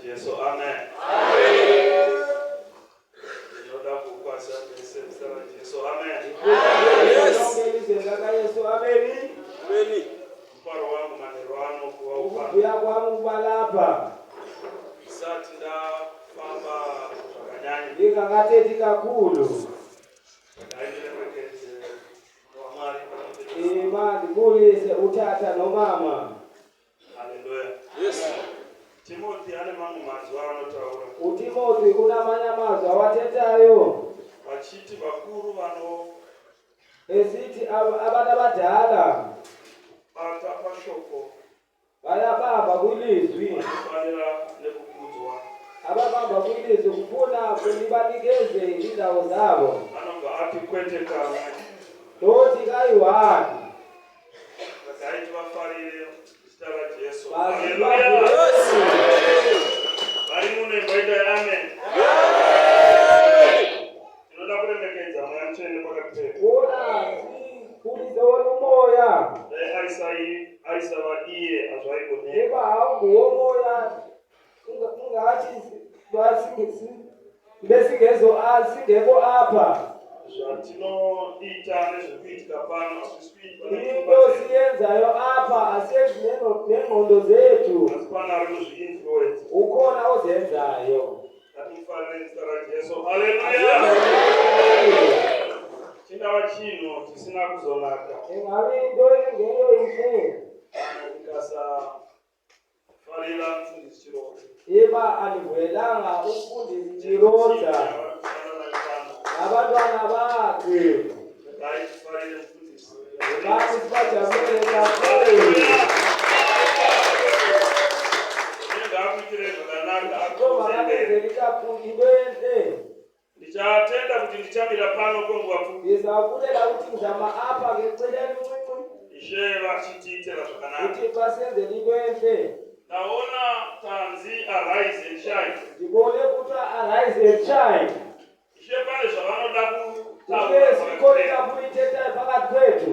Jesu. Amen. Amen. Ndinoda kukwasa pese mzita wa Jesu. Amen. Yesu. Amen. Amen. Mparo wangu maneno wano kuwa upana. Ukuya kwangu kubalapa. Sati nda famba wakanyanya. Ika ngateti kakulu. Kaile mwekeze wamari. Imani kulise utata no mama. Hallelujah. Yes. Timothy ane mamwe mazwi anotaura. Utimothy kuna manyamazo awatetayo. Vachiti vakuru vano esiti abana badala bata pashoko bayabamba kulizwi vanofanira nekukudzwa. ababamba kulizwi kufuna kulibanikeze indawo zabo. Anobva ati kwete kamwe. Doti kaiwani. Vagaiti vafarire zita raJesu. Haleluya. Vari muno imboita amen. Tinoda kuremekedza mweya mutsvene pakati pedu. Kuona kulizoona umoya. Aisa vadiye hazvaigoneka. Eba haunguwo moya ungati besingezo asingeko apa. Zvatinoita nezvekuitika pano Into siyenzayo apa asenzi nengqondo zethu. asi pana ari kuzvi-influence. Ukhona ozenzayo. Ngatimufarire zita raJesu. Haleluya. Chingava chinhu chisina kuzonaka Ingabe into engeyo inhle. tikasafarira mufundisi chiropa. Eba alivuyelanga umfundisi Chirodza nabantwana bakhe. Ngatifarire mufundisi. Bani sibajabule kakhulu. Ngakuitire zvakanaka Akoma akuzembere. kakhulu into enhle. Ndichatenda kuti ndichamira pano kwenguva pfupi. Ndizakulela ukuthi ngizama apha ngeceleni uncinci. Ishe vachitiitira zvakanaka. Kuti basenzele into enhle. Ndaona tanzi arise and shine. Ndibone kuthiwa arise and shine. Ishe pane zvavanoda Uye sikhona kutaura. kuyithethayo phakathi kwethu.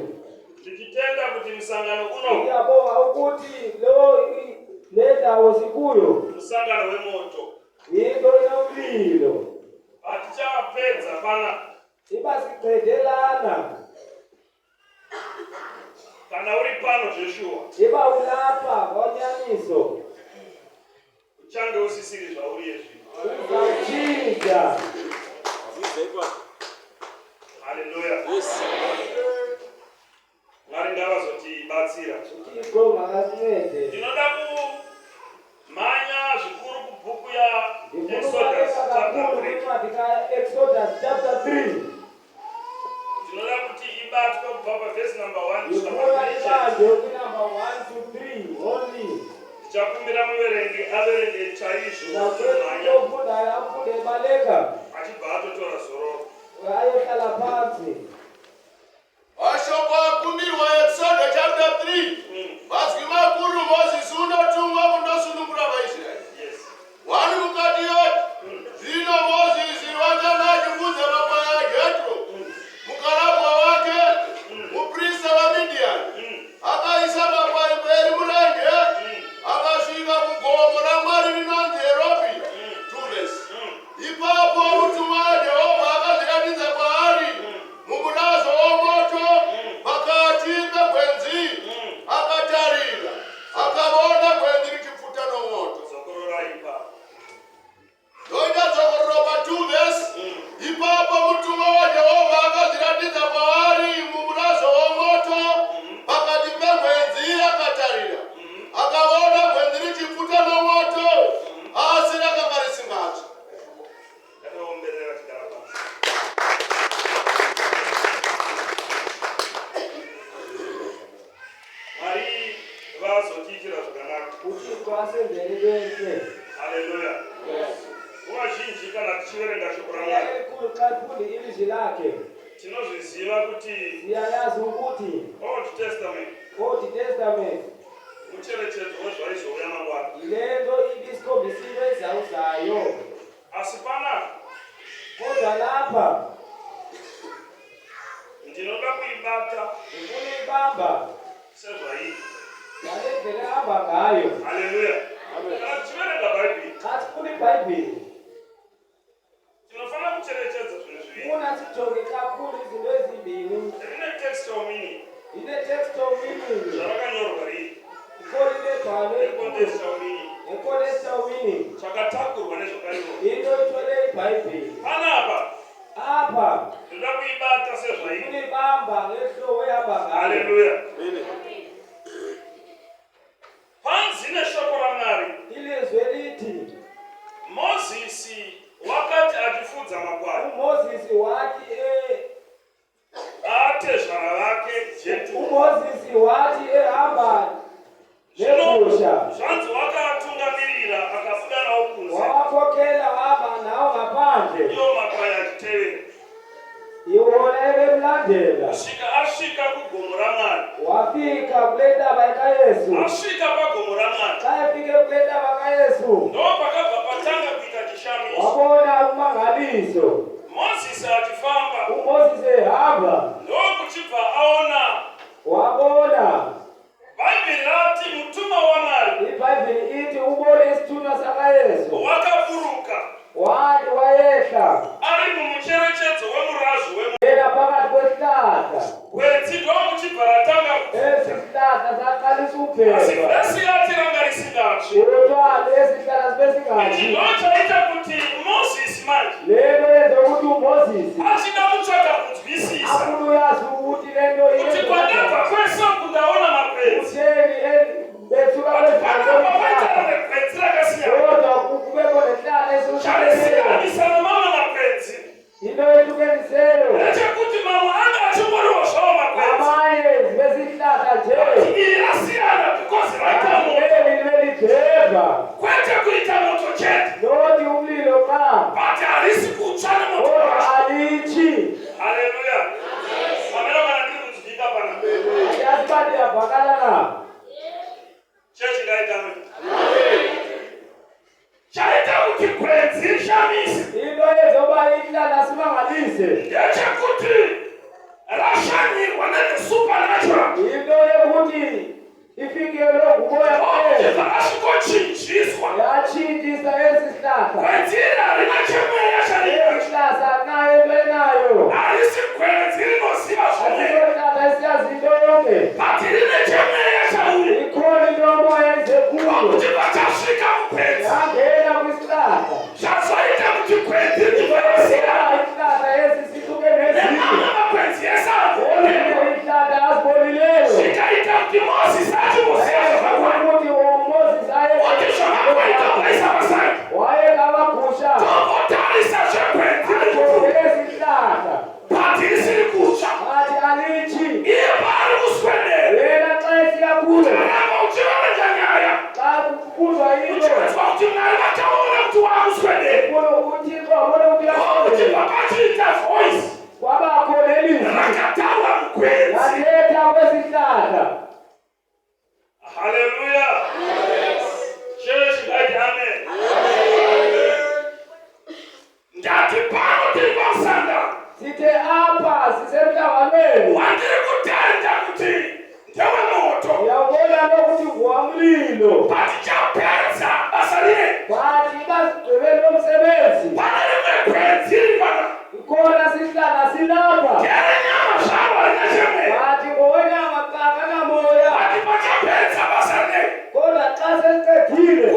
Ndichitenda kuti musangano uno Ngiyabonga ukuthi le ndawo sikuyo musangano wemoto. yinto yomlilo. Hatichapedza pana Iba siqedelana. kana uri pano Joshua. Iba ulapha ngonyaniso. Uchange usisiri zvauri ezvino. Uzawutshintsha. Haleluya. Yes. Mwari ngavazotibatsira. Uthixo makasincede. Ndinoda kumhanya zvikuru kubhuku yaExodus Ndikubaleka chapter kakhulu 3. kwincwadi kaExodus chapter 3. Ndinoda kuti ibatwe kubva pavhesi number 1 kusvika Ndifuna pa ibanjwe kwinumber 1 to 3 only. ndichakumbira muverengi averenge chaizvo Ndakufuna kumhanya ofunda afunde ebaleka. achibva atotora zororo. Ayohlala phansi. Mashoko akumbirwa Exodus chapter 3. Mazwi makuru Moses unotumwa kundosunungura vaIsraeri. Yes. Wani mukati yoti, zvino Moses wakanga achibvunza baba yaJethro, mukarabwa wake, muprista waMidhiani. Akaisa baba imberi murenje, akasvika kugomo raMwari rinonzi Heropi, Tures. Ipapo mutumwa waJehovha akazviratidza kwaari mumurazo womoto pakati pegwenzi. Akatarira, akaona gwenzi richipfuta nomoto. Zokorora ipapo. Ndoita dzokororo pa2 vhesi. Ipapo mutumwa waJehovha akazviratidza kwaari mumurazo womoto pakati pegwenzi. Akatarira, akaona gwenzi richipfuta nomoto asi rakanga risingatsvi. Ndakaomberera tigara pasi. Mwari vazotiitira zvakanaka. Uthixo asenzele into enhle. Haleluya. Nguva zhinji kana tichiverenga shoko raMwari Elikhulu xa lifunde ilizwi lakhe. tinozviziva kuti Siyayazi ukuthi Old Testament Old Testament mucherechedzo wezvaizouya mangwana. yile nto ibisikhombisile ezawuzayo. Asi panapa Kodwa lapha ndinoda kuibata ndifuna ibamba sezvairi. ngale ndlela ehamba ngayo. Haleluya. Kana tichiverenga Bhaibheri Xa kukolesa umini. Chakatakurwa nezvakaiwa. Into itolei Bible. Panapa. Apa. Ndoda kuibata sezvairi. Kune bamba ngehlowe yabanga. Haleluya. Panzi neshoko raMwari. Ilizwe lithi Moses wakati achifudza makwai. Moses wati ate zvara vake Jetro. Moses wati hamba nebusha. Zvanzi wakatungamirira akabuda nawo kunze. Wakokela waba nawo ngaphandle. Ndiwo makwai achitevera. Iwona ebemlandela. Asvika kugomo raMwari. Wafika kule ndaba kaYesu. Asvika pagomo raMwari. Kayafike kule ndaba kaYesu. Ndo pakabva patanga kuita chishamiso. Wabona umangaliso. Moses achifamba. Moses hamba. Ndo kuchibva aona. Wabona. Bhaibheri rati mutuma waMwari. IBhayibheli ithi ubone isithunywa sakaYesu. Wakaburuka. Wati wayehla. Ari mumucherechedzo wemurazu wemwari. Yena phakathi kwesihlahla. Gwedzi ndo kuchibva ratanga Esi sihlahla saqalisa uphela. asi vhesi yati ranga risingatsvi. Kodwa lesi sihlahla sibe Ichi singatshi. ndo chaita kuti Moses manje Lento yenze ukuthi uMoses achida kutsvaka kunzwisisa afuna uyazi ukuthi lento kuti kwandabva kwesango ndaona makwenzi. utheni bethuka Panapa paita kwesihlahla. negwenzi rakasiyana. Kodwa kubekho nesihlahla esiwushayisela. Charisiyanisa namamwe makwenzi. Into ehlukaniseyo. Ndechekuti mamwe anga achingoriwo zvawo makwenzi. Amanye zibe sihlahla nje. Iri rasiyana because raita moto. Leli libe lidleva. Kwete kuita moto chete. Loti umlilo qha. But harisi kutsva nemoto wacho. Kodwa alithi. Haleluya. Pamene kana ndiri kudzivika pana. Yazi bati yavhakala na. Chechi ngaitame. Chaita kuti gwenzi rishamise. Into ezoba ihlahla simangalise. Ndechekuti rashanirwa nezvesupernatural. Into yekuthi ifikele ngumoya Kuti kuphela. rasvikochinjiswa. Yatshintshisa esi sihlahla. Gwenzi iri harina chemweya chariyo. Esi sihlahla nayo into enayo. Harisi gwenzi rinoziva zvomwe. Asihlahla esiyazi into yonke. But rine chemweya chauri. Ikhona into yomoya enze kuyo. Kuti pachasvika mugwenzi. Yangena kwisihlahla. Zvazoita kuti gwenzi rivarasiyana. Isihlahla esi sihluke nezinye. Nemamwe makwenzi ese azoonekwa. Ezinye isihlahla azibonileyo. Zvikaita kuti Moses achimuziva zvakakwana. Ukuthi uMoses Kuti zvakakwaita kuvaisa vasati. wayekabagusha. Tokotarisa zvegwenzi rikuru. Isihlahla But risiri kutsva. athi alithi. Iye paari kuswedera. Yena xa esiya kuyo. Ramba uchiverenga nyaya. Xa kufundwa into. Uchinzwa kuti Mwari vakaona kuti waakuswedera. uThixo wabona ukuthi Kuti uyaswedera. papachiita voice. Kwabakho lelizwi Rakataura mugwenzi. lathetha kwesihlahla. Haleluya. Church ngati amen. Ndati pano tiri pasanda. Sithe apha sisemhlanganweni. Wandiri kutenda kuti ndewe moto. Uyabona lokuthi ngowamlilo. But chapedza basa rine. Bathi basigqibele umsebenzi. Pana rimwe gwenzi riri pana. Ikhona sihlahla silapha. Ndere nyama zvaro harina chemwe. Bathi ngowenyama qaka namoya. But pachapedza basa rine. Kodwa xa sesiqedile.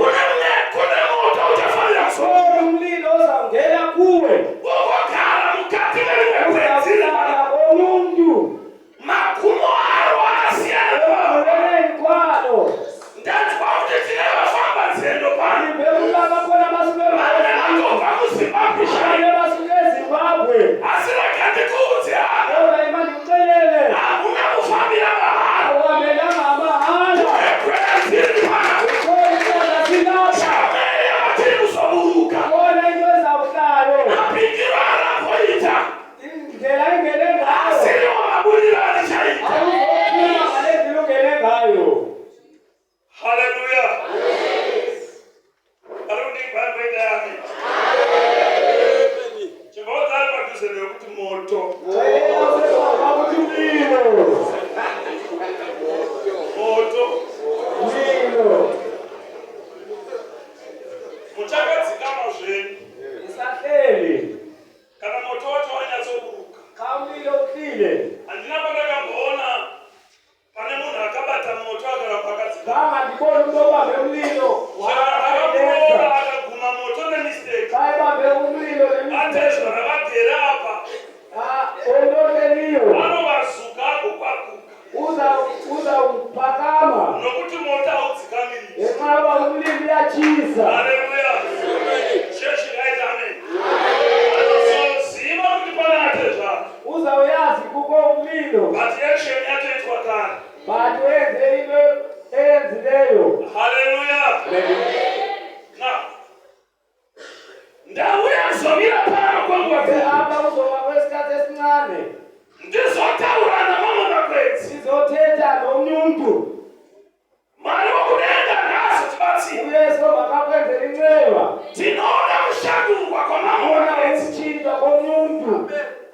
Kune moto uchafanira kusoma. Khona umlilo ozawungena kuwe. Ukogara mukati merimwe gwenzi riri pana. Uzawuhlala komuntu. Magumo aro akasiyana nevamwe. Ekugqibeleni kwalo. Ndanzwa kuti tine vafamba nzendo pano. Imbekuti abakhona basuke Vamwe vanobva kuZimbabwe Abanye shai. basuke eZimbabwe. Asi rakandikuudze hana. Kodwa imani ucelele. Hakuna kufambira mahara. Awuhambelanga amahala. Gwenzi riri pana. Khona isihlahla silapha. Chamweya vatiri kuzoburuka. Khona into ezawuhlayo. Mapikiro arapoita. Indlela ingene ngayo. Asiri wamabuliro alichaita. Awuzophuma ngale ndlela ungene ngayo. Haleluya. Arudi Bible yami. Chibodza ari padhuze nekuti moto. Wena usezwa ukuthi umlilo. Moto. Umlilo. Muchakadzikama zvenyu. Isahleli. Kana moto wacho wanyatsoburuka. Xa umlilo uhlile. Handina pandakamboona pane munhu akabata moto akaramba akadzikama. Kama ndibona umntu obambe umlilo. Zvakadaro ndizotaura namamwe makwenzi ndizothetha nomntu mwari wokudenga ngazotibatsira uyesu makakwenzera inceba tinoda kushandurwa kwamamwe ona makwenzi ukuchinjwa komntu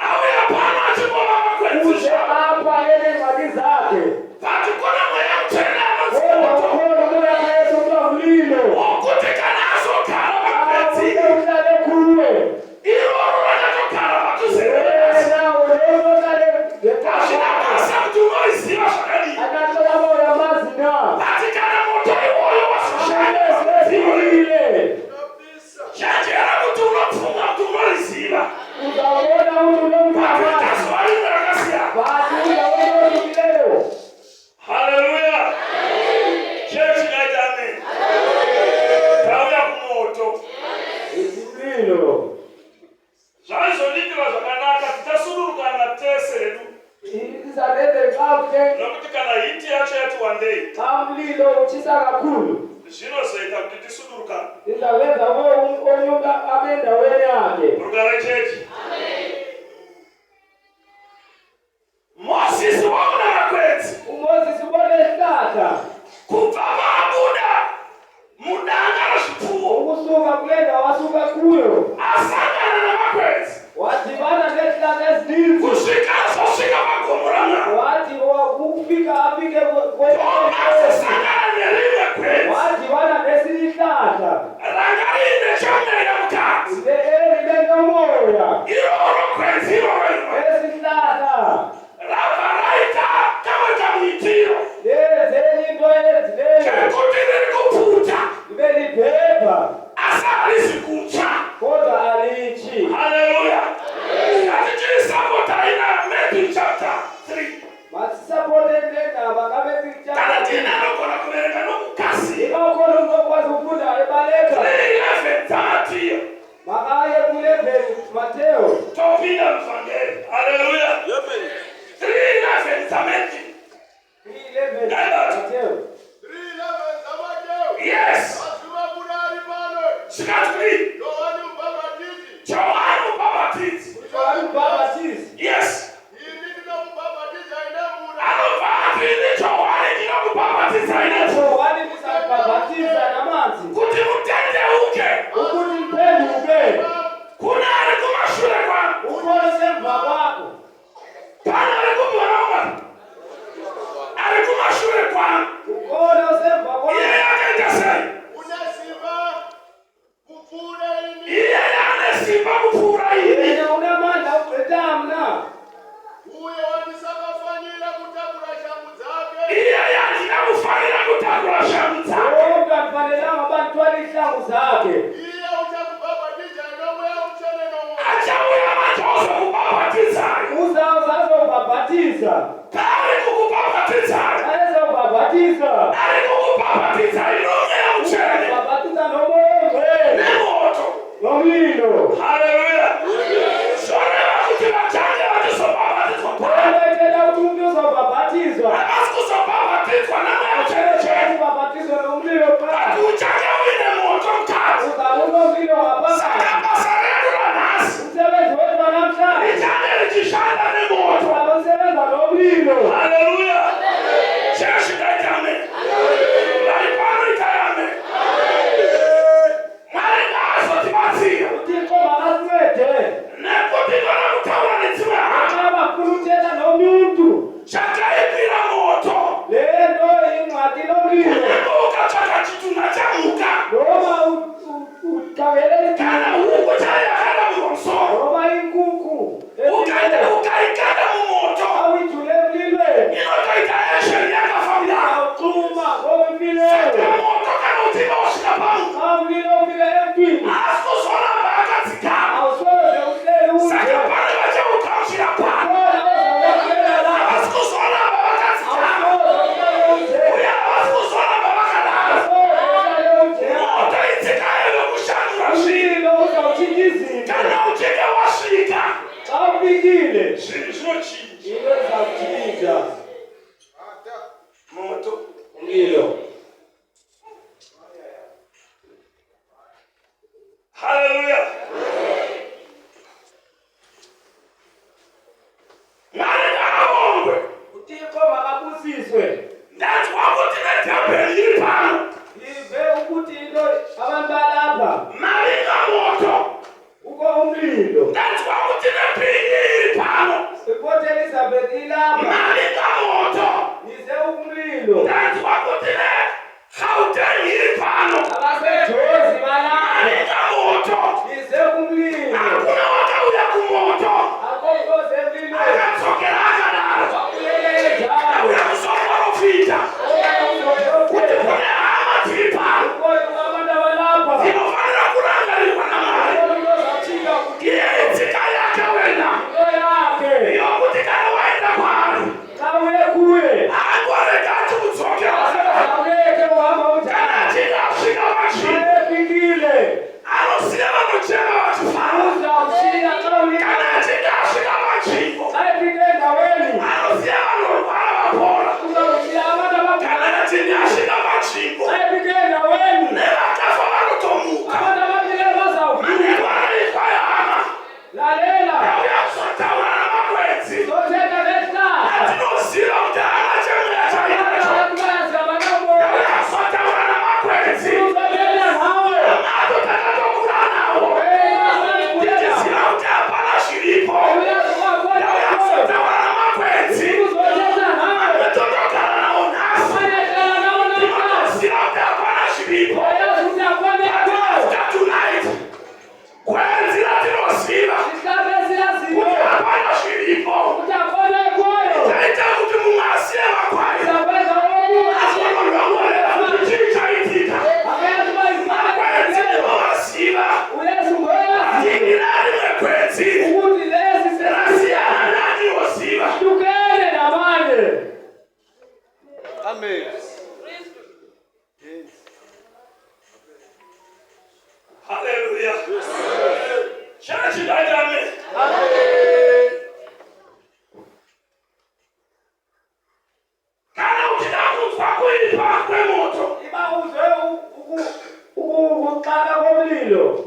auya pano achingova makwenzi uze apa ene ncwadi zakhe pati kona mweya mutsvene kodwa anozivoto ukhona umoya kayesu utamlilo wokuti kana azogara makwenzi uke uhlale kuwe iroro rakatogara patuzererasi nawe lonohlale azvina basa kuti unoiziva zvakadii akatolama uyamazina pati kana moto iwoyo wasushanda ile chenjera kuti unopfunga kuti unoriziva uzaona umuntu unomkhamazi patitazuva rimwe rakasiyana basi uzaona unotukileyo haleluya chechi ngaiti amen tauya kumoto izimlilo zvaizodikirwa zvakanaka tichasururukana tese redu izadede kakhe nokuti kana hiti yacho yati wandei kamlilo uchisa kakhulu zvinozoita kuti tisudurukane izavenza onyumba abe endaweni yakhe rugare chechi mozisi waona makwenzi umozisi ubone isihlahla kubva maabuda mudanga rezvipfuwo ukusuka kule ndawo asuka kuyo asangana namakwenzi wadibana nezihlahla ezininzi kusvika azosvika pagomorana wathi ukufika afike asasangana nerimwe kwenzi wadibana nesinye isihlahla ranga riine chomeya mukati libe nomoya iroro kwenzi iroro imwe esihlahla rabva raita kamwe kamuitiro lezenye into ezileyo kekuti riri kupfuta libe liphepha asi harisi kutsva kodwa alichi haleluya ngatichiisapotaina Matthew chapter 3 masisapote ndendaba kana ngabe tine anogona kuverenga nokukasi ikakhona unokwazi ukufunda ebaleka 3:11 dzamatiyo makaye kuleveli Mateo topinda muvhangeri haleluya 3:11 dzaMatthew 3:11 Mateo 3:11 zamateo yes asuma kuna ari pano zvikati kudii Yohani Mubhabhatidzi Johani mubhabhatidzi Johani Mubhabhatidzi yes ini ndinomubhabhatidza ine mvura anobva ati ini Johani ndinokubhabhatidza ine Johani ndisakubhabhatiza namanzi kuti mutendeuke ukuthi mphenduke kuna ari kumashure kwangu ukhona semva kwakho pana ari kumhoromwa ari kumashure kwangu ukhona semva iye kwakho yakaita sei unesimba kupfuura ini iye ane simba kupfuura ini wena unamandla ukugqitha mna uye wandisakafanira kutakura shangu dzake iye yandina kufanira kutakura shangu dzake wonke akufanelanga uba ndithwale izihlangu zakhe iye uchakubhabhatidza nomweya mutsvene nomwoyo achauya manje ozokubhabhatidzayo uzazokubhabhatiza ari kukubhabhatidzayo ayezokubhabhatiza ari kukubhabhatidzayo nomweya mutsvene kubhabhatiza nomoya ongcwele nemoto nomlilo haleluya zvoreva kuti vachange vachizobhabhatidzwa pano onoitela kuti umntu uzobhabhatizwa havasi kuzobhabhatidzwa namweya mutsvene ubhabhatizwa nomlilo kuti pha uchange uine moto mukati uzaba unomlilo ngaphakathi saka basa redu ranhasi umsebenzi wethu wanamhlanje richange richishanda nemoto uzaba usebenza nomlilo haleluya chechi ngaiti amen vari pano itai amen mwari ngaazotibatsira uthixo makasincede nekuti kana kutaura nedzimwe hama xa bakufuna uthetha nomnye umntu chakaipira moto le nto ingxaki nomlilo kunenge ukatsvaka chitunha chamhuka noma ukhangele kana izitu huku chayakada mumusoro noma inkukhu ukaikanda mumoto awuyijule emlilweni inotoita esheni yakafambira awuxuma ngoba emlilweni saka moto kana udziva wasvika pamwe xa umlilo ufika emntwini asi kuzoramba akadzigama awusoze uhleli saka unje pane vachaukausvira pano khona ozawuyakulela la havasi kuzoramba vakadzigama awusoze uhleli unje uye havasi kuzoramba vakadaro awusoze uhleli unje moto idzikayo yokushandura zvinhu umlilo uzawutshintsha izinto kana uchinge wasvika xa ufikile zvinhu zvinochinja into izawutshintsha moto umlilo haleluya mwari Haleluya. Church ndajame. Kana ukinakufa kuipa kwe moto. Iba uzwe ukukaka komlilo.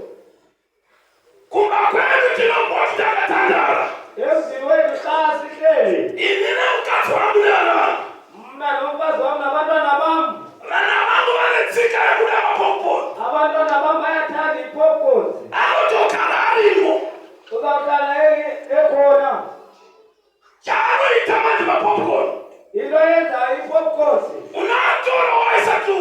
Kumba kwenu tinombota katandara. Yesu wetu kasi keli. Inina ukatwa mnara. Mna nombazo wamna abantwana bam. Lana mangu wanetsika ya kuna mapoponi. Abantwana bam bayathanda ipopcorn. Akutokala alimo. Uzawuhlala ekhona. Charo itamati mapoponi. Into yenza ipopcorn. Unatoro waisa tu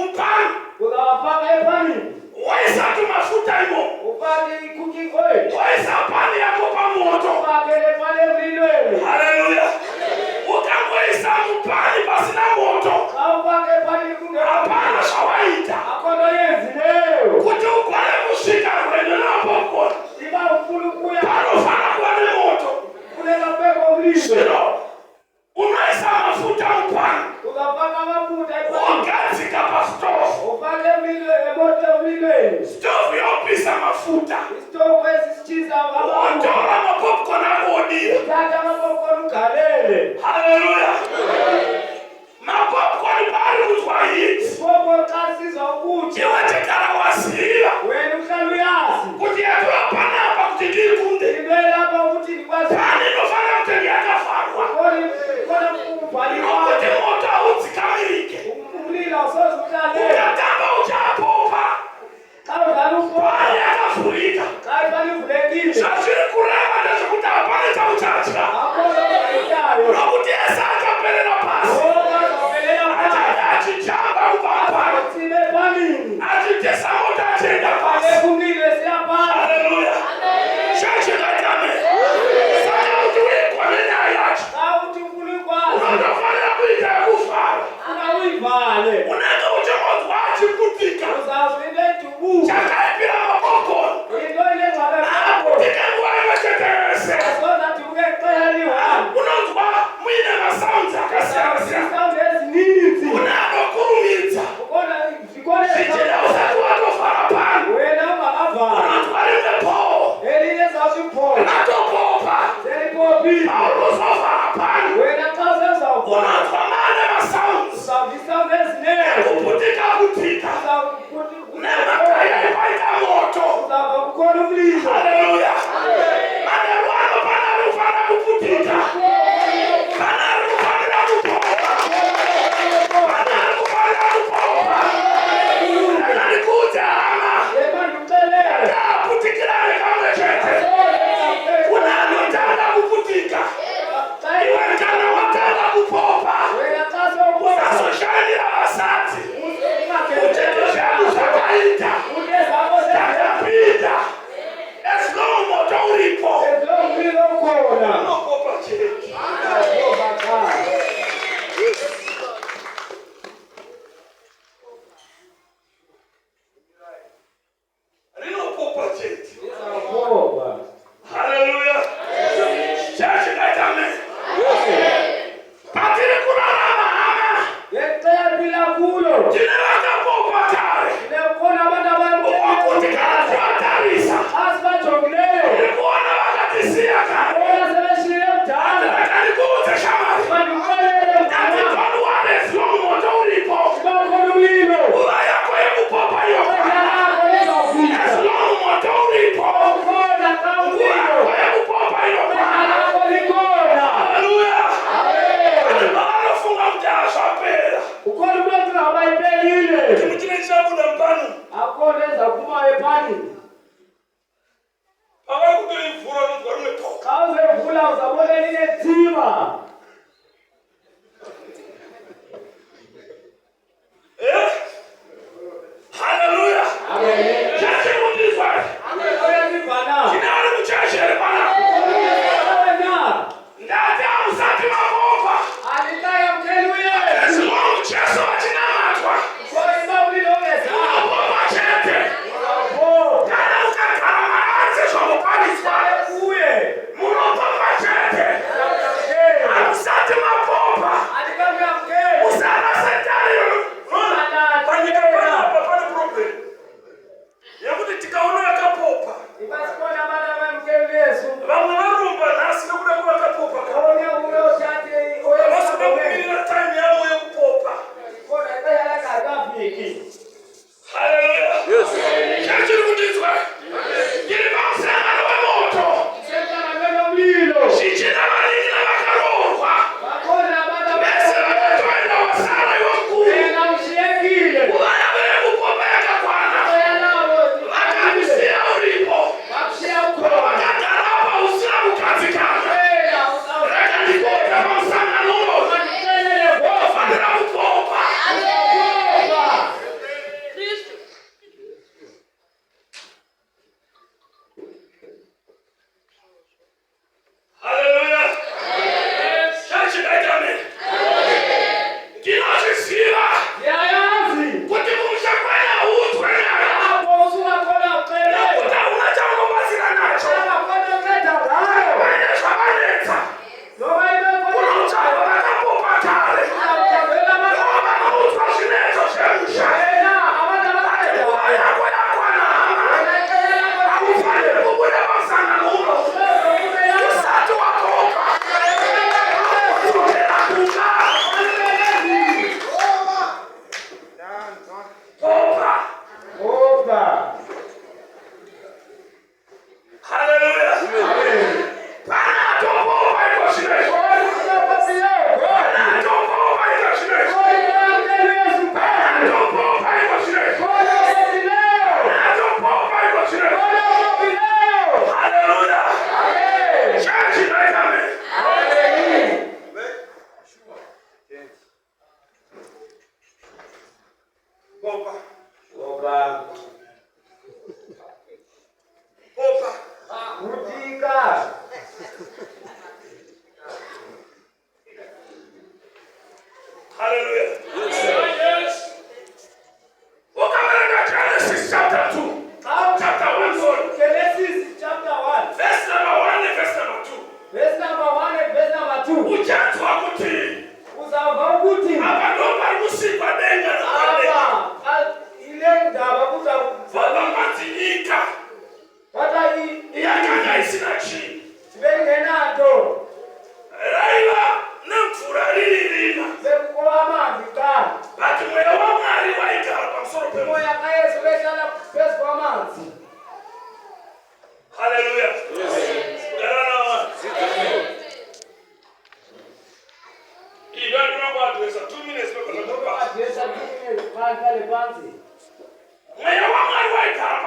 mpani. Uzawafaka epanini. Waisa tu mafuta imo. Ufake cooking oil. Waisa pani yako pa moto. Ufake pale mlilweni. Haleluya. Ukamwaisa mpani basi na moto. Ufake pale kungera. Hapana shawaita. Akono yenzi leo. Kuti ukwale kushika kwenye na popcorn. Iba ufulu kuya. Panofana kwa ni moto. Kulela peko mlilo. Sino. Unaisa mafuta mpani. Ukafaka mafuta ipani. Ukatika pastofu. Ufake moto mlilweni. Stofu yopisa mafuta. Stove esisichiza amafuta. Utola mapopcorn akodira. Uthatha amapopcorn ugalele. Haleluya. Mapopcorn bari kutwa hits. Popcorn kasizwa ukuthi. Iwatekala wasila. Wena uhlala uyazi. Kuti yatu hapana hapa kuti ndikunde. Ibele lapha ukuthi nikwazi. Pani nofana kuti yakafarwa. Khona ukubhaliwa. Nokuti moto autsikamilike. Umlilo awusoze uhlale. Uyatamba uchapopa. Xa udlala ufoka. Pani yakafurika. Xa ipani ivulekile. Zvazviri kureva ndezvekuti hapana chauchatya. Akhono ongayityayo. Nokuti ese akaperera pasi. Ongazophelela phansi. Achijamba kupapana. Azotsibe epanini. Achitesa moto achienda pasi. Kumlilo siyaphansi. Haleluya. Shachikatame. Saka kuti uikwa nenyaya yacho. Xa uthi ufuna ukwazi. Unofanira kuita yekufara. Funa uyivale. Unenge uchingonzwa achikutika. Uzawuze into edubuka. Chakaipira mapopcorn. Into inengcwabe yakho. Akutika nguva yecheterese. Asoze adubuke ixesha liyi-one. Unonzwa muine masounds akasiyana siyana. Isound ezininzi. Unanokurumidza. Ukona zikole Zvichida usati watofara pano. wena ungakavala. Unonzwa rimwe poo. Elinye zawuthi uphola. Unatopopa. Selipopile. Pauluzofara pano. Wena xa usezawuvala. Unonzwa mane masounds. Uzawuva isound ezininzi. Kuputika kutika. Nemakaya ipaita moto. Uzawuva kukhona umlilo. Haleluya. Manerwano panarufana kuputika. Panarufanira kupopa. Panarufanira kupopa. Nalikuja hama. Emanduxelela. Ndaputikirane kamwe chete. Unanotanga kuputika. Iwe kana watanga kupopa. Wena xa sewupola. Sasoshanira basati. Ungakhethela. Uteteshaku zakaita. Unte zakho zenze. Takapita. Eslow moto uripo. Ezo umlilo ukhona. Unopopa chete. Ngoba cha. Rinopopa chete. Ngoba. Haleluya. Chachi kaitame. Patiri kurarama ama. Ngexesha phila kulo. Tine vakapopa kare. Kukhona abantu Uwakuti kana tivatarisa. asibajongileyo. Nikuona vakatisiya kare. Bona sebeshiyile kudala. Kanikuze shamari. Bandixelele Kati mdala. kwanuwane eslow moto uripo. Sibakhona umlilo. Uva yako yekupopa Ixesha yokana. lakho lizawufika. Eslow moto uripo. Ukhona xa Uva umlilo. yako yekupopa Ixesha yokana. lakho likhona. Haleluya. Amen. Vanofunga kuti hazvapera. Ukhona umntu ocinga uba iphelile. Chimwe chine chabuda mpano. Akhona ezawuphuma epanini. Pavari kutoivhura nonzwa rumwe poo. Xa uzevula uzabona elinye thima. Haleluya. Amen. Chachimundizwa. Oyaziva na. Chinari muchashere pana. Wena. Ndati hamusati mapopa. Andikayamkeli uyesu. Esilongu cheso vachinamatwa. Koimba umlilo ongezanga. Mapopa chete. Uzawuphola. Kana ukagara maanze zvamukwaniswa. Kuye. Munopopa chete. Uzawuyamkeli. Hamusati mapopa. Andikamyamkeli. Usana setari. Panyika panapa pane problem. Yekuti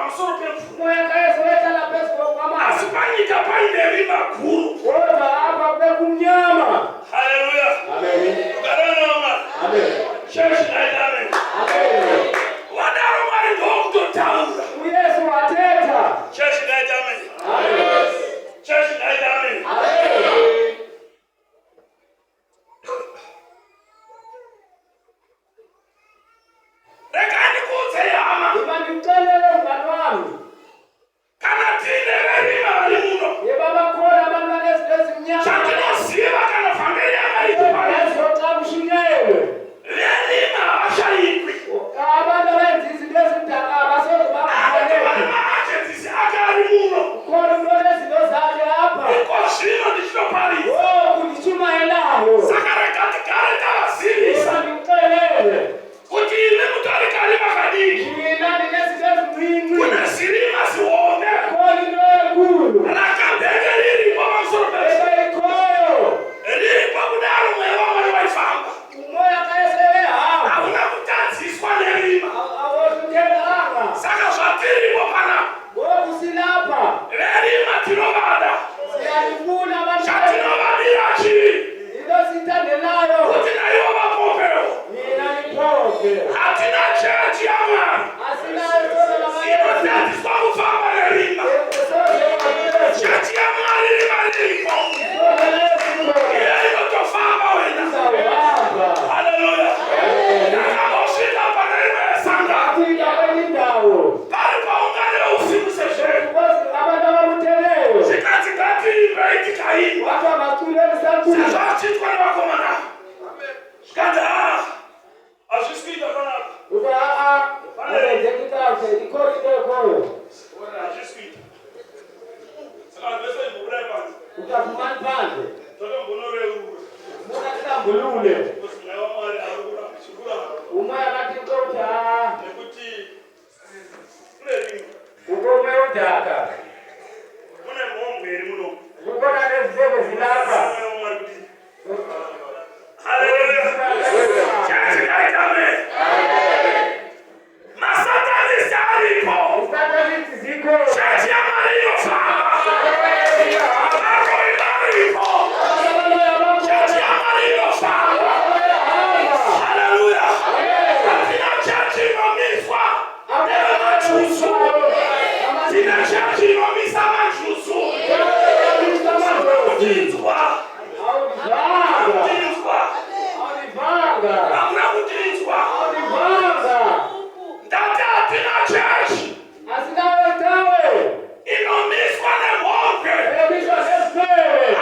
pamusoro pemvura. Moya kaese wetala pesko kwama. Asi panyika paine rima guru. Wota apa pekumnyama. Haleluya. Amen. Ukaranoma. Amen. Church night, amen. Amen. Wadaro mari ndokutotaura. Yesu ateta. Church night, amen. Amen. Church night, amen. Amen. Rekani kuze yama. Imani mtelele mfano wami. Kana tine rima wali muno. Ye baba kona baba nesi mnyama. Chakino siva kana familia maiti. Yesu otamushinyewe. Rima washaikwi. Abana wenzi zindezi mtaka basozo baba Wali mtelele. maache tisi akari muno. Kona mlole zindo zake hapa. Iko shino nishino pari. Kulichuma elaho. Sakare katikare tawasirisa. Imani mtelele. Kuti ile mutari kalima kadiki. Kuinani nesi mwingi. Kuna sirima siwone. Koni noe gulu. Rakambege liri kwa mansoro pesa. Eba ikoyo. Liri kwa kudaru mwewa wali waifamba. Umoya kaesewe hapa. Hauna kutanziswa nerima. Awotutela hapa. Saka shatiri kwa pana. Woku silapa. Nerima tinovada. Siyalifuna Shatino manjani. vadirachi. Ilo sitandelayo. Kuti na iwo vapopeo. Nina nipoke. Hatina chechi ya mwana. Asina yotola na Iyo mayesi. tanziswa kufamba nerima. Soze wa yesu. Chechi ya mwana lirima liriko. Soze yesu mwoke. Iyo ilo tofamba wena. Sawaba. Haleluya. Nakamoshita pana lima ya sanga. Afrika weni ndawo. Pali paungane usiku seshe. Kukosi abana wa muteleo. Zikati kati ibeiti kaini. Watu wa makuleni sakuli. Sasa kwa wakomana. Skanda. Asisiki kana. Uka jekita ikori koyo. Ora asisiki. Sasa pesa ibubreba. Utakumani pande. Toto mbonore uru. Muna kita mbulule. Kusilawa mali arugura shukura. Umoya kati kota. Nekuti kule Ukome utaka. mune mwongeri muno. Ukona nezebe zilapa. Haleluya. Chachi kaitame. Masatani saripo. Usata viti ziko. Chachi ya marino fama. Ako ilaripo. Chachi ya marino fama. Haleluya. Tina chachi nomiswa. Nebe machusu. Tina chachi nomisa machusu. Kutinzwa. Kutinzwa. Hamuna kutinzwa. Ndati atina chachi. Inomiswa nemwonke.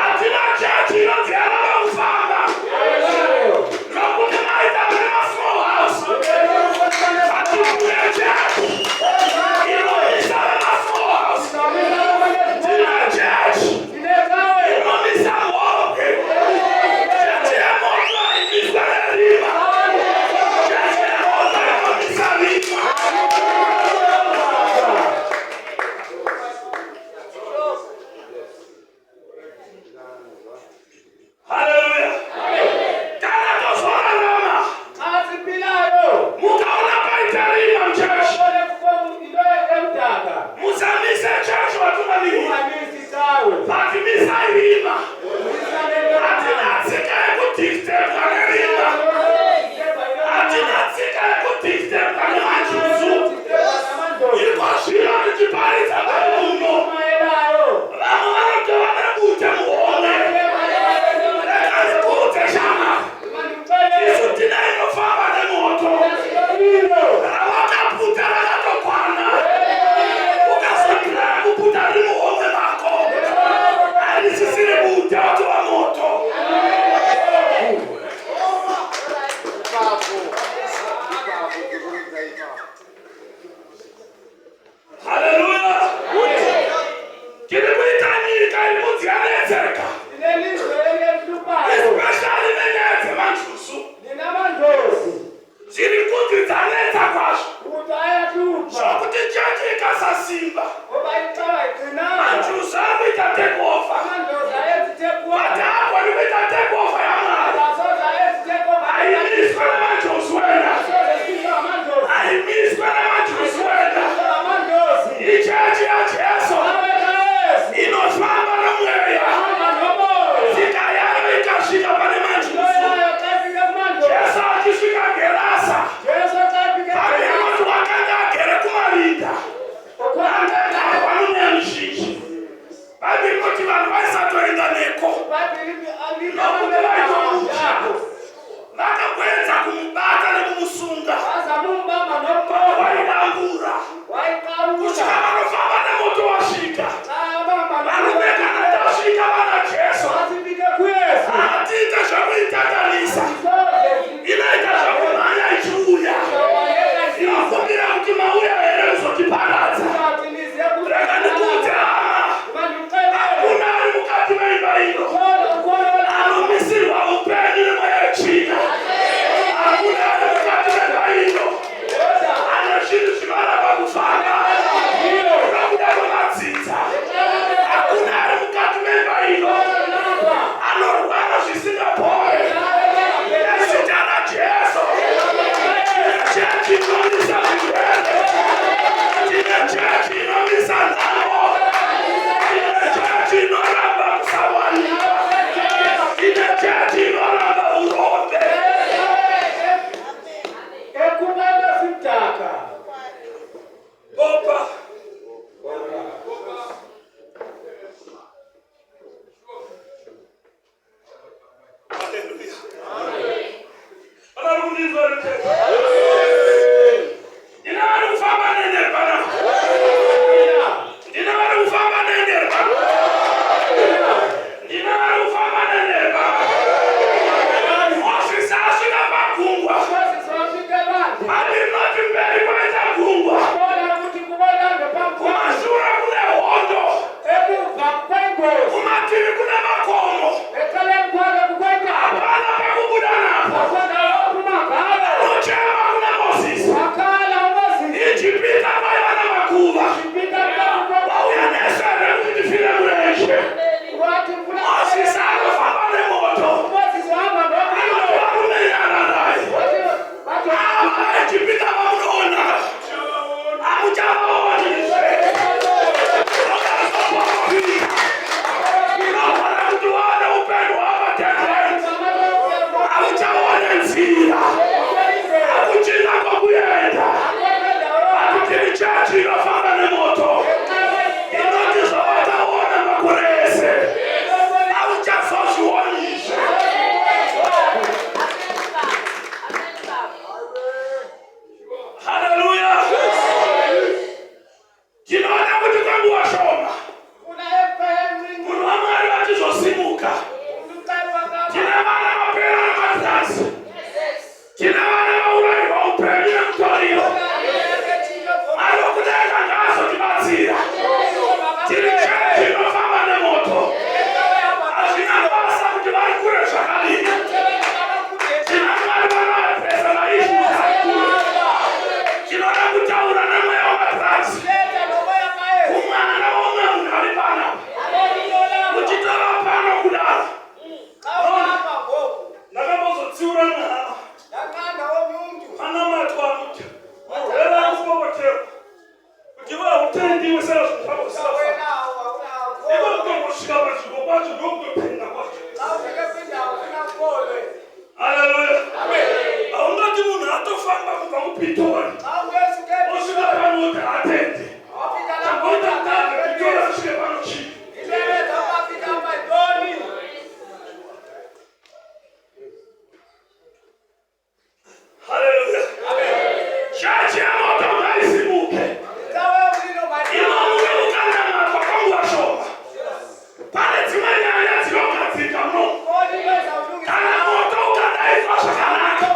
Atina chachi inotiana mfanga. Lokuti maita mena small house. Atikune chachi. Inomisa mena small house. Tina chachi. Inomisa mwonke. Chachi ya moto imiswa nerima. Chachi ya moto inomisa rima. Haleluya. Kana tosora rama. Mukaona paitarima mchachi. Musamise chachi watuna nini. Patimisa irima. Atinatsika ekutikiteka nerima. Atinatsika ekutikiteka nemachuzu. Ikoshira nichiparitsa kamuno. Vamwe vanotora nebute muone. Rekazikudze shama. Isu tina inofamba nemoto. Ravakaputa rakatokwana. Ukasakira kuputa rimuhomwe mako. Arisisire utendiwe sala zabo sala. Iko kwa kushika bazuko kwacho nokupenda kwacho. Haleluya. Amen. Aungati munhu atofamba kubva kuPitori. Osvika pano kuti atende. Takuita kutanga Pitori asvike pano chii. Haleluya. Amen. Chachi ya moto ngaisimuke. Imamuke ukandama kwa Mungu ashoma. Pale dzimwe nyaya dzinogadzika mno. Kana moto ukadaiswa zvakanaka.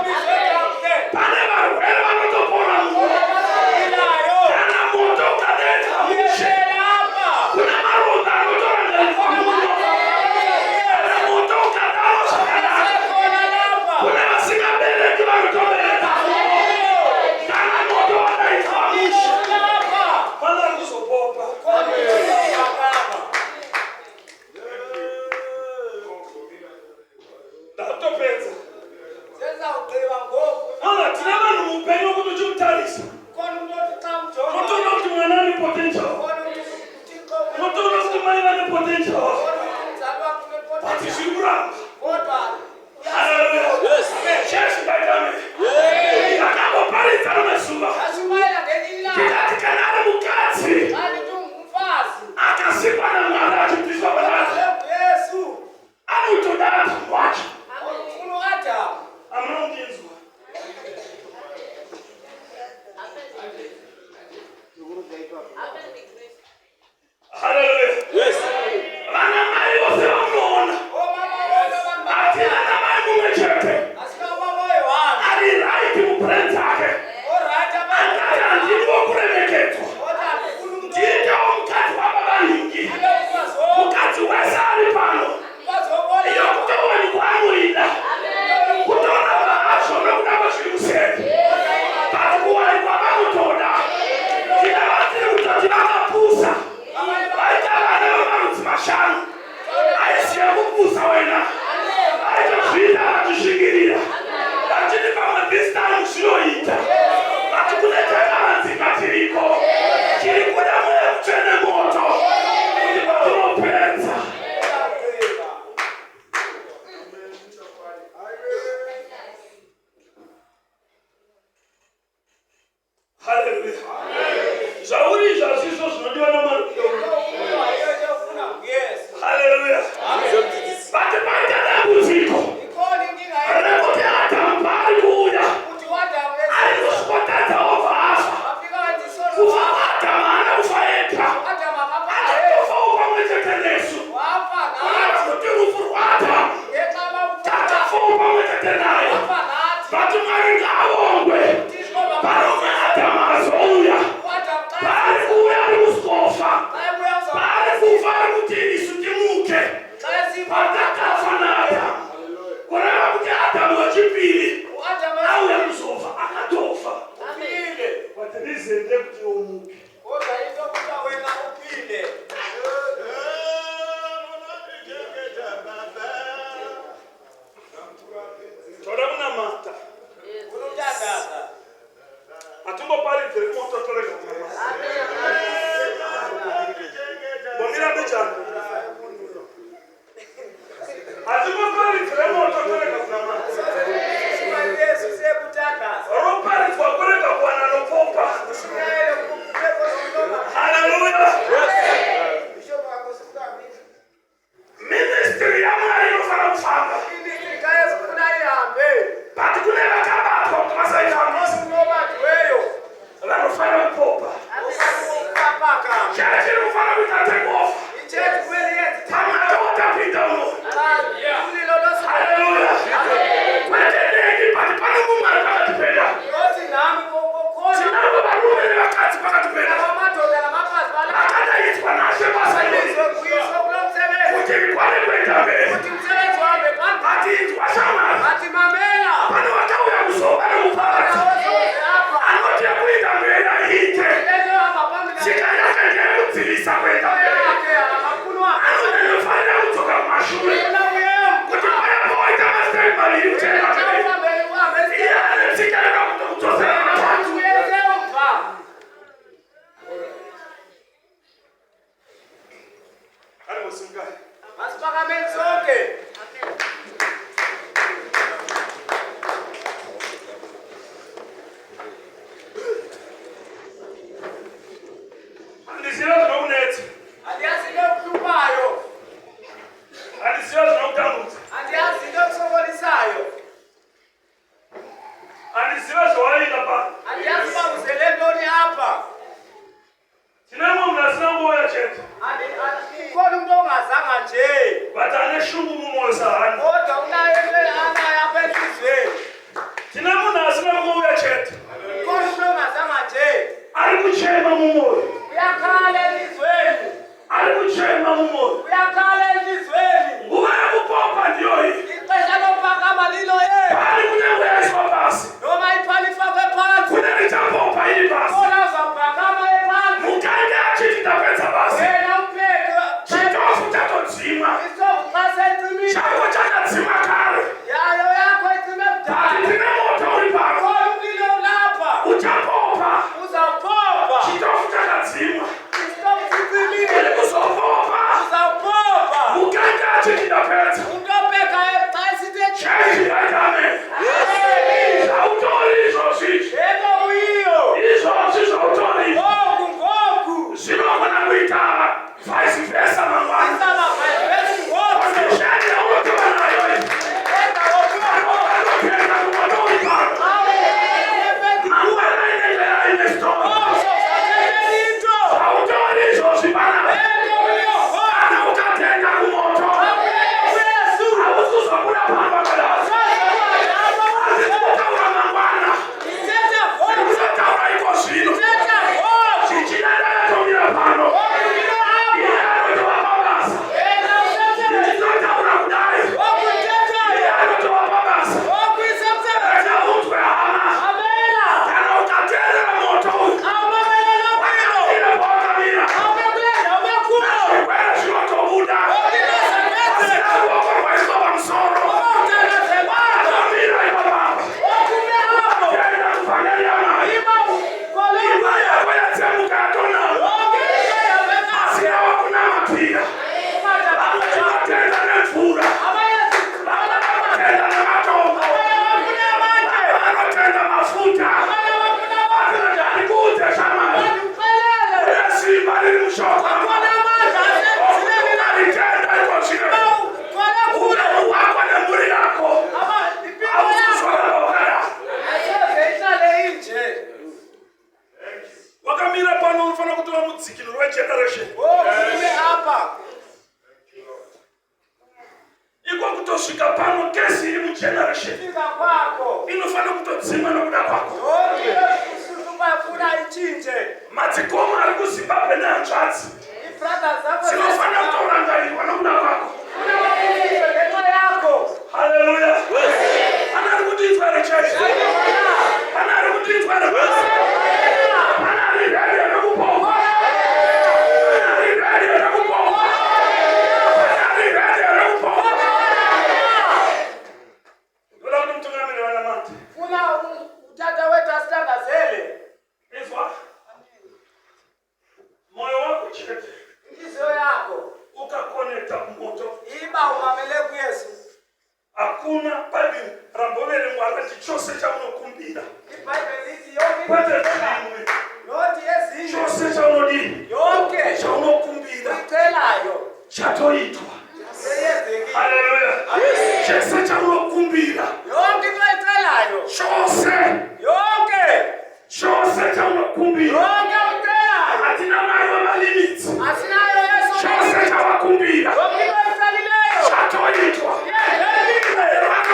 Pane varwere vanotopona mno. Kana moto ukadaiswa mushe. Kuna maronda anotorangarirwa mno. Kana moto ukadaro zvakanaka. Kuna vasingabereki vanotobereka. Kana moto wadaiswa mushe. Pana kuzopopa. Ndatopedza. Tina vanhu muupenyu kuti uchimutarisa. Unotoona kuti mwana ane potential. Unotoona kuti mai vane potential. But zviri kuramba. Haleluya. Chechi ngaitame. Akamboparidza rimwe zuva. Tikati kana ari mukadzi akasikwa naMwari achibviswa pazasi. Anotoda Adamu wacho. Hamuna kundinzwa. Haleluya. Yes. Vana mai vose vamunoona. Hatina namai mumwe chete. Ari right mubrand dzake. Angati handini wokuremekedzwa. Ndiitawo mukadzi wababa-ningi. Mukadzi wese ari pano. Iyo kutowanikwa anoida. Kutoona vahazvo nokuda kwezviri kuseri. But kuwanikwa vanotoda. Tina vatiri kutoti vakapusa. Vaita vana vamarudzi mashanu. Aisiya kupusa wena. Vaitozviita vachisvingirira. Vachiti pamwe this time zvinoita. Vati kune takavanzika tiriko. Chiri kuda mweya mutsvene moto. Kuti vatinopedza. Haleluya. Zvauri zvazvizvo zvinodiwa naMwari. Haleluya. Vati paita dambudziko rekuti Adamu paari kuuya ari kusvotadza obva afa. Kufa kwaAdamu haana kufa ega. Akatofawo pamwe chete nesu. Kureva kuti rufu rwaAdamu takafawo pamwe chete naye. Vati Mwari ngaavongwe. Panomwe Adamu azouya. Paari kuuya ari kuskofa. Paari kufa ari kuti isu timuke. Patakafa naAdamu. Kureva kuti Adamu wechipiri auya kuzofa akatofa. But rizende kuti umuke. Toda kunamata. singayi. Asiphakame sonke. Andiziyazi nokunethi. Andiyazi lokuhlupayo. Andiziyazi nokutambutsa. Andiyazi lokusokolisayo. Andiziyazi wayini lapha. Andiyazi uba uzele ntoni apha. Thina mna sinangoya chetha. Khona umuntu ongazanga nje. But aneshungu mumoyo sahani. Kodwa unayo anayo apha enhliziyweni. Thina mna sinangoya chetha. Khona umuntu ongazanga nje. Ari kuchema mumoyo. Uyakhala enhliziyweni. Ari kuchema mumoyo. Uyakhala enhliziyweni. Nguva yakupompa ndiyoyi. Ixesha lophakama lilo ye. Ari kunyanguyeswa basi. Noma ithwala ifakwe phansi. Kunelitapompa ili basi. Khona uzawuphakama ephansi. Mukange achithi ndapedza basi. Wena upheke. Chitofu chatodzima. Isovu xa seyicimile. Chako chakadzima kare. Yayo yakho icime kudala. Ati tine moto uri pano. Khona umlilo ulapha. Uchapompa. Uzawuphopa. Chitofu chakadzima. Isovu sicimile. Ili kuzopompa. Uzawuphopa. Mukange achithi ndapedza. Umuntu ophekayo xa esithe Chechi yatame. Zvautori izvozvi. yebo uyiyo. Izvozvi zvautori. Ngoku. Zvinogona kuita vice versa mangwana. Isaba vayivesi ngoku. Kondisheni yaunotova nayo iyi. Enda wokuwa. Anopenda kumoto uri pano. Mangwana ine ndlela ine sitori. Zvautori izvozvi pana. Kana ukatenda kumoto. Hausi kuzobuda pamba kadasi. Asi kutaura mangwana. Sikuzotaura iko zvino. Chichidada yatomira pano. Iye anotova mabasa. Ndichizotaura kudai. Iye anotova mabasa. Kana utwe hama. Kana ukateerera moto uyu. Wakamira pawakamira. Zvirwere zvinotobuda. Pasina ruoko rwaiswa pamusoro. Wakamira ipa baba. Yaenda kuvhangeri yamai. Imba yako yatsemuka yatonama. Asi yava kunama pira. Vamwe vanotenda nemvura. Vamwe vanotenda nematombo. Vamwe vanotenda mafuta. Vanoti handikuudze shamwari. Kune simba riri mushoko. Ukalitenda iko zvino. Upenyu hwako nemhuri yako. Hauzozororokana. Wakamira pano unofanira kutora mudzikinuri wegeneration. Iko kutosvika pano kesi iri mugeneration. Inofanira kutodzimwa nokuda kwako. Madzikoma ari kuZimbabwe nehanzvadzi dzinofanira kutorangarirwa nokuda kwako. Haleluya. Ana ari kundinzwa here chechi. Ana ari kundinzwa here basi. Ana ari ready rekupomba. Ana ari ready rekupomba. Ana ari ready rekupomba. Ndoda kuti mutungamiri vanamati. Utata wetu asitangazele. Izwa. Moyo wako chete. Inhliziyo yakho Ukakonekta kumoto. iba umamele kuyesu. Hakuna bali rambovere Mwari chose chaunokumbira. IBhayibheli lithi yonke Kwete into zvimwe. noti ezinye Chose chaunodini. yonke Chaunokumbira. icelayo Chatoitwa. seyenzekile. Haleluya. Chose chaunokumbira. Yonke into icelayo Chose. yonke Chose chaunokumbira. yonke ucelayo Hatina mari wamalimits. asinayo yesu. Chose chawakumbira. Yonke into icelileyo Chatoitwa. yenzekile. Vanhu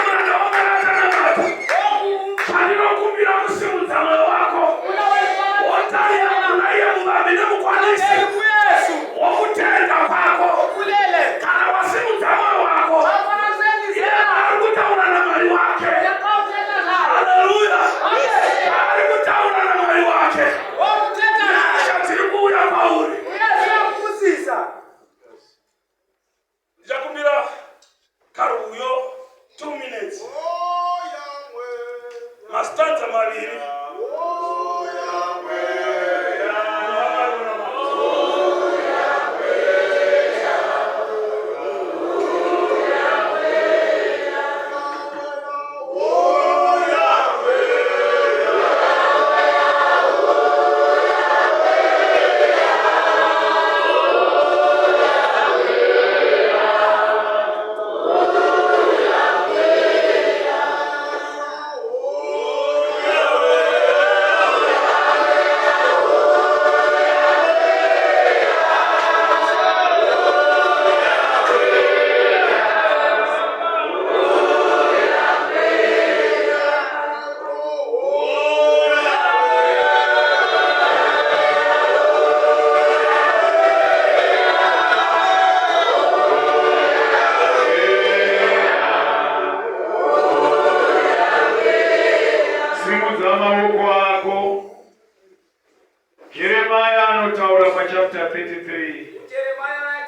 33. Jeremiah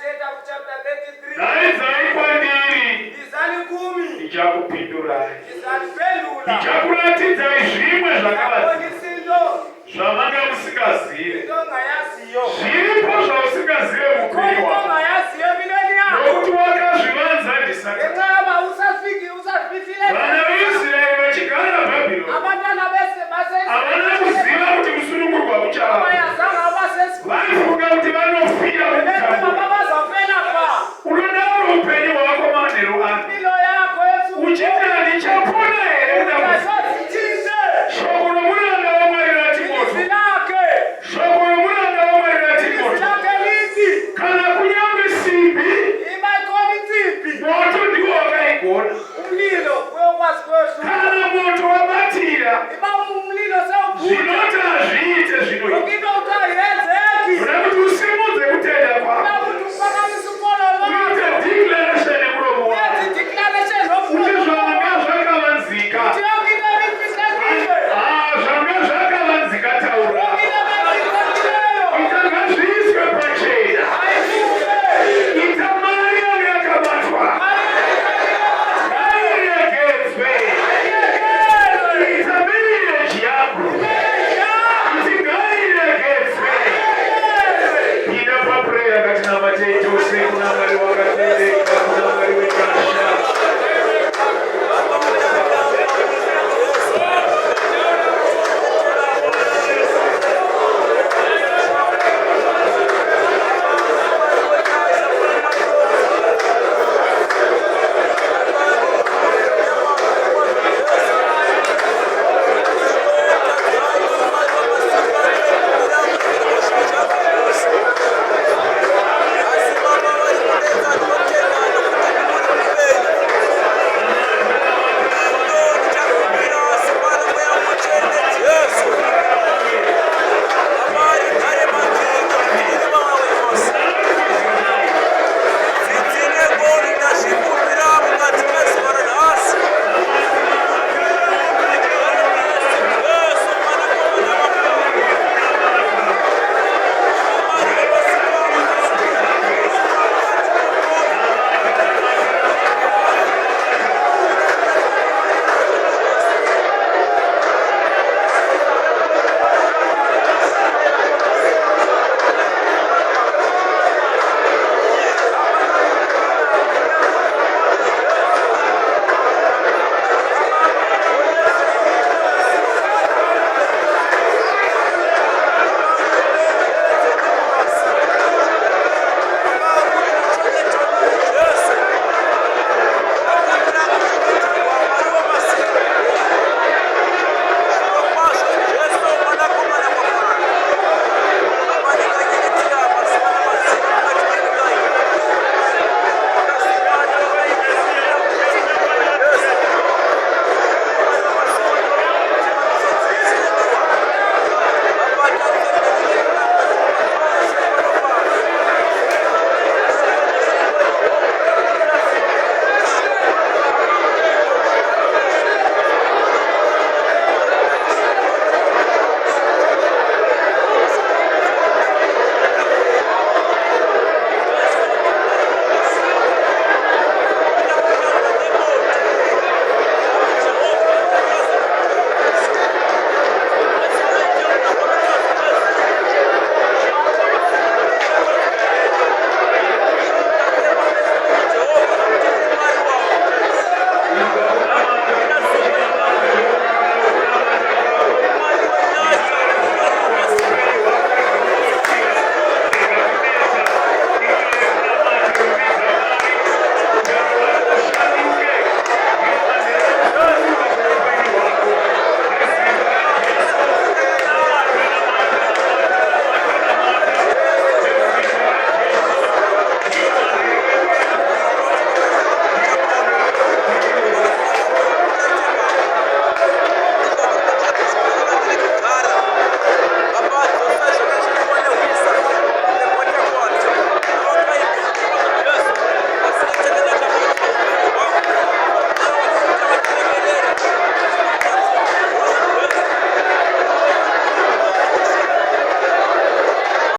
chapter 33. Naizai kwandiri Izani 10. ndichakupindurai. Izanipendula. Ndichakuratidzai zvimwe Ndakabonisindo. zvamanga musingazivi. Ndonga yaziyo. Zviripo zvausingazive muupenyu hwako. Ndonga yaziyo mileni yako. Nokuti wakazvivanza ndisati. Ekama usafitile. Vana veIsraeri vachigara Bhabhironi Abantwana bese havana kuziva kuti kusunungurwa kuchava. Vaifunga kuti vanofira mutambo. Unodaro upenyu hwako manheru ano. Uchiti handichapona here dambudziko. Shoko romuranda waMwari rati moto. Shoko romuranda waMwari rati moto. Kana kunyange simbi, moto ndiwo wakaigona. Kana moto wabatira, zvinoti hazviite zvinoita. Unoda kuti usimudze kutenda kwako. Uite declaration nemuromo wako. Kuti zvanga zvakavanzika. Zvanga zvakavanzika taura. Ita ngazviiswe pachena. Ita mari yange yakabatwa. Ngairegedzwe. Ita marriage yangu. Kuti ngairegedzwe. Ida paprayer katinamate Jose kuna Mwari wakatendeka.